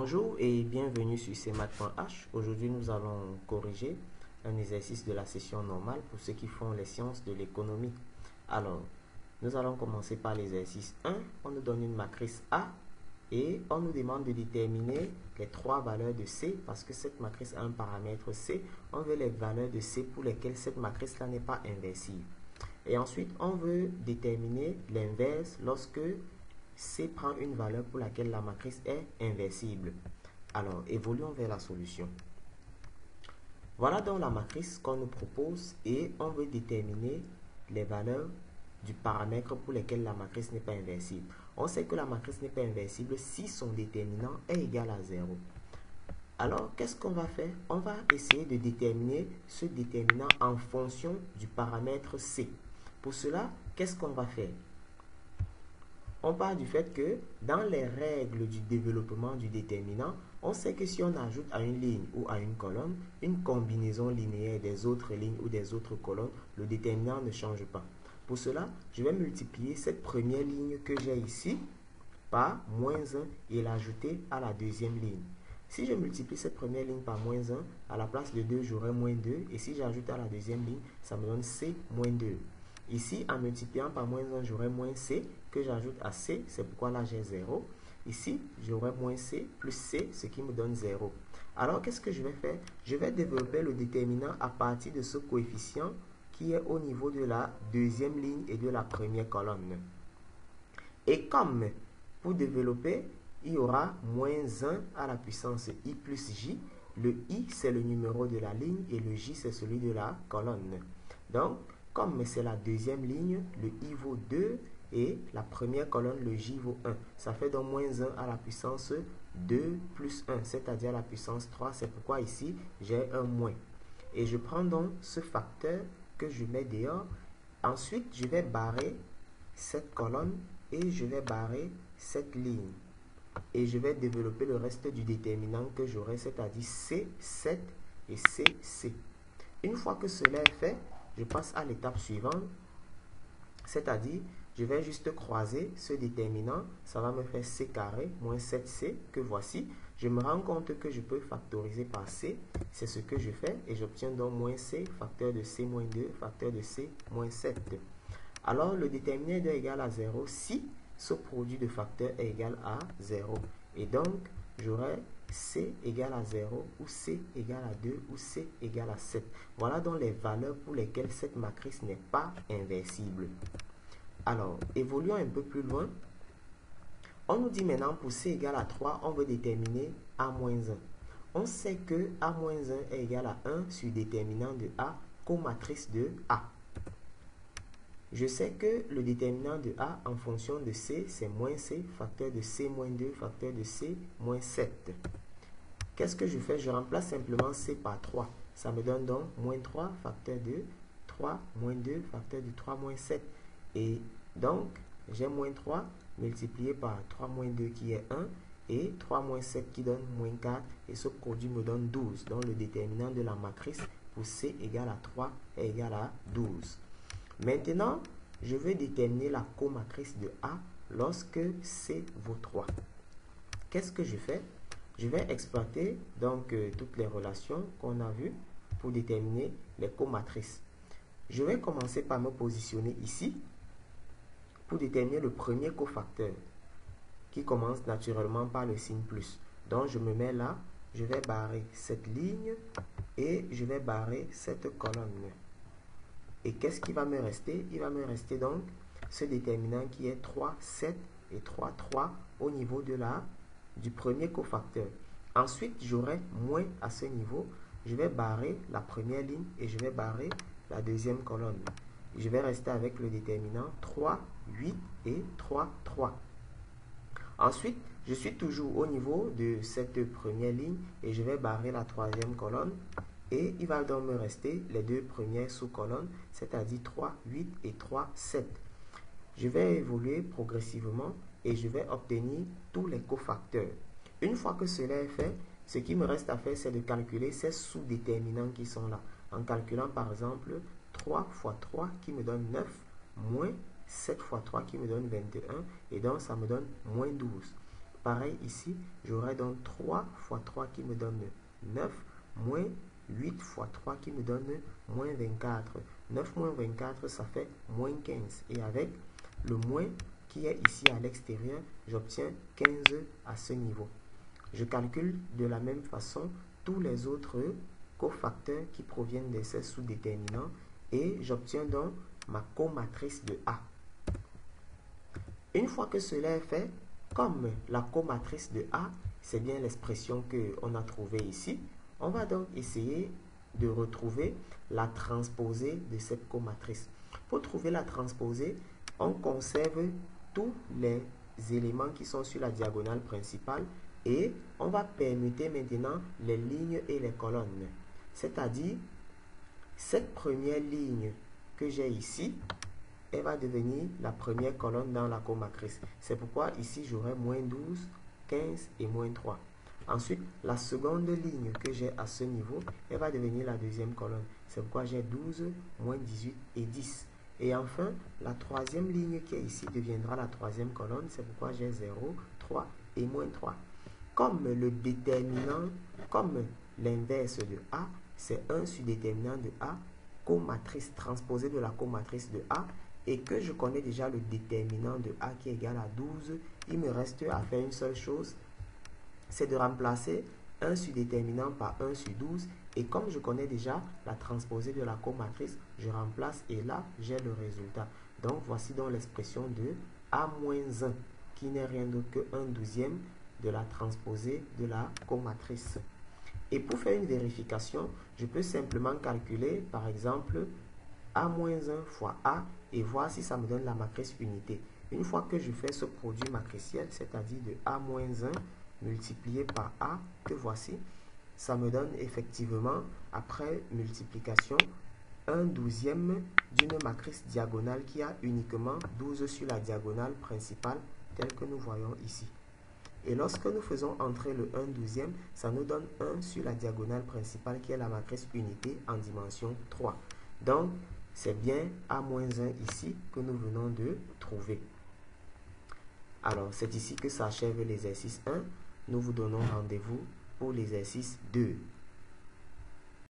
Bonjour et bienvenue sur cmath.h. Aujourd'hui, nous allons corriger un exercice de la session normale pour ceux qui font les sciences de l'économie. Alors, nous allons commencer par l'exercice 1. On nous donne une matrice A et on nous demande de déterminer les trois valeurs de C parce que cette matrice a un paramètre C. On veut les valeurs de C pour lesquelles cette matrice-là n'est pas inversible. Et ensuite, on veut déterminer l'inverse lorsque C prend une valeur pour laquelle la matrice est inversible. Alors, évoluons vers la solution. Voilà donc la matrice qu'on nous propose et on veut déterminer les valeurs du paramètre pour lesquels la matrice n'est pas inversible. On sait que la matrice n'est pas inversible si son déterminant est égal à 0. Alors, qu'est-ce qu'on va faire? On va essayer de déterminer ce déterminant en fonction du paramètre C. Pour cela, qu'est-ce qu'on va faire? On part du fait que dans les règles du développement du déterminant, on sait que si on ajoute à une ligne ou à une colonne une combinaison linéaire des autres lignes ou des autres colonnes, le déterminant ne change pas. Pour cela, je vais multiplier cette première ligne que j'ai ici par moins 1 et l'ajouter à la deuxième ligne. Si je multiplie cette première ligne par moins 1, à la place de 2, j'aurai moins 2. Et si j'ajoute à la deuxième ligne, ça me donne C moins 2. Ici, en multipliant par moins 1, j'aurai moins C que j'ajoute à C. C'est pourquoi là, j'ai 0. Ici, j'aurai moins C plus C, ce qui me donne 0. Alors, qu'est-ce que je vais faire? Je vais développer le déterminant à partir de ce coefficient qui est au niveau de la deuxième ligne et de la première colonne. Et comme pour développer, il y aura moins 1 à la puissance I plus J. Le I, c'est le numéro de la ligne et le J, c'est celui de la colonne. Donc, comme c'est la deuxième ligne, le I vaut 2 et la première colonne, le J vaut 1. Ça fait donc moins 1 à la puissance 2 plus 1, c'est-à-dire à la puissance 3. C'est pourquoi ici, j'ai un moins. Et je prends donc ce facteur que je mets dehors. Ensuite, je vais barrer cette colonne et je vais barrer cette ligne. Et je vais développer le reste du déterminant que j'aurai, c'est-à-dire C7 et CC. Une fois que cela est fait, je passe à l'étape suivante, c'est-à-dire je vais juste croiser ce déterminant, ça va me faire C carré moins 7C que voici. Je me rends compte que je peux factoriser par C, c'est ce que je fais et j'obtiens donc moins C, facteur de C moins 2, facteur de C moins 7. Alors le déterminant est égal à 0 si ce produit de facteurs est égal à 0. Et donc, j'aurai C égale à 0 ou C égale à 2 ou C égale à 7. Voilà donc les valeurs pour lesquelles cette matrice n'est pas inversible. Alors, évoluons un peu plus loin. On nous dit maintenant pour C égale à 3, on veut déterminer A-1. On sait que A-1 est égal à 1 sur déterminant de A, comatrice de A. Je sais que le déterminant de A en fonction de C, c'est moins C, facteur de C moins 2, facteur de C moins 7. Qu'est-ce que je fais? Je remplace simplement C par 3. Ça me donne donc moins 3, facteur de 3 moins 2, facteur de 3 moins 7. Et donc, j'ai moins 3 multiplié par 3 moins 2 qui est 1 et 3 moins 7 qui donne moins 4. Et ce produit me donne 12. Donc, le déterminant de la matrice pour C égale à 3 est égal à 12. Maintenant, je veux déterminer la comatrice de A lorsque C vaut 3. Qu'est-ce que je fais? Je vais exploiter donc toutes les relations qu'on a vues pour déterminer les comatrices. Je vais commencer par me positionner ici pour déterminer le premier cofacteur qui commence naturellement par le signe plus. Donc, je me mets là, je vais barrer cette ligne et je vais barrer cette colonne. Et qu'est-ce qui va me rester? Il va me rester donc ce déterminant qui est 3, 7 et 3, 3 au niveau du premier cofacteur. Ensuite, j'aurai moins à ce niveau. Je vais barrer la première ligne et je vais barrer la deuxième colonne. Je vais rester avec le déterminant 3, 8 et 3, 3. Ensuite, je suis toujours au niveau de cette première ligne et je vais barrer la troisième colonne. Et il va donc me rester les deux premières sous-colonnes, c'est-à-dire 3, 8 et 3, 7. Je vais évoluer progressivement et je vais obtenir tous les cofacteurs. Une fois que cela est fait, ce qui me reste à faire, c'est de calculer ces sous-déterminants qui sont là. En calculant par exemple 3 fois 3 qui me donne 9, moins 7 fois 3 qui me donne 21, et donc ça me donne moins 12. pareil ici, j'aurai donc 3 fois 3 qui me donne 9, moins 8 fois 3 qui me donne moins 24. 9 moins 24, ça fait moins 15. Et avec le moins qui est ici à l'extérieur, j'obtiens 15 à ce niveau. Je calcule de la même façon tous les autres cofacteurs qui proviennent de ces sous-déterminants et j'obtiens donc ma comatrice de A. Une fois que cela est fait, comme la comatrice de A, c'est bien l'expression qu'on a trouvée ici, on va donc essayer de retrouver la transposée de cette comatrice. Pour trouver la transposée, on conserve tous les éléments qui sont sur la diagonale principale et on va permuter maintenant les lignes et les colonnes. C'est-à-dire, cette première ligne que j'ai ici, elle va devenir la première colonne dans la comatrice. C'est pourquoi ici j'aurai moins 12, 15 et moins 3. Ensuite, la seconde ligne que j'ai à ce niveau, elle va devenir la deuxième colonne. C'est pourquoi j'ai 12, moins 18 et 10. Et enfin, la troisième ligne qui est ici deviendra la troisième colonne. C'est pourquoi j'ai 0, 3 et moins 3. Comme le déterminant, comme l'inverse de A, c'est un surdéterminant de A, comatrice transposée de la comatrice de A, et que je connais déjà le déterminant de A qui est égal à 12, il me reste à faire une seule chose, c'est de remplacer 1 sur déterminant par 1 sur 12. Et comme je connais déjà la transposée de la comatrice, je remplace et là, j'ai le résultat. Donc, voici donc l'expression de A-1 qui n'est rien d'autre que 1/12 de la transposée de la comatrice. Et pour faire une vérification, je peux simplement calculer, par exemple, A-1 fois A et voir si ça me donne la matrice unité. Une fois que je fais ce produit matriciel, c'est-à-dire de A-1 multiplié par A, que voici, ça me donne effectivement, après multiplication, 1/12 d'une matrice diagonale qui a uniquement 12 sur la diagonale principale, telle que nous voyons ici. Et lorsque nous faisons entrer le 1/12, ça nous donne 1 sur la diagonale principale qui est la matrice unité en dimension 3. Donc, c'est bien A-1 ici que nous venons de trouver. Alors, c'est ici que s'achève l'exercice 1. Nous vous donnons rendez-vous pour l'exercice 2.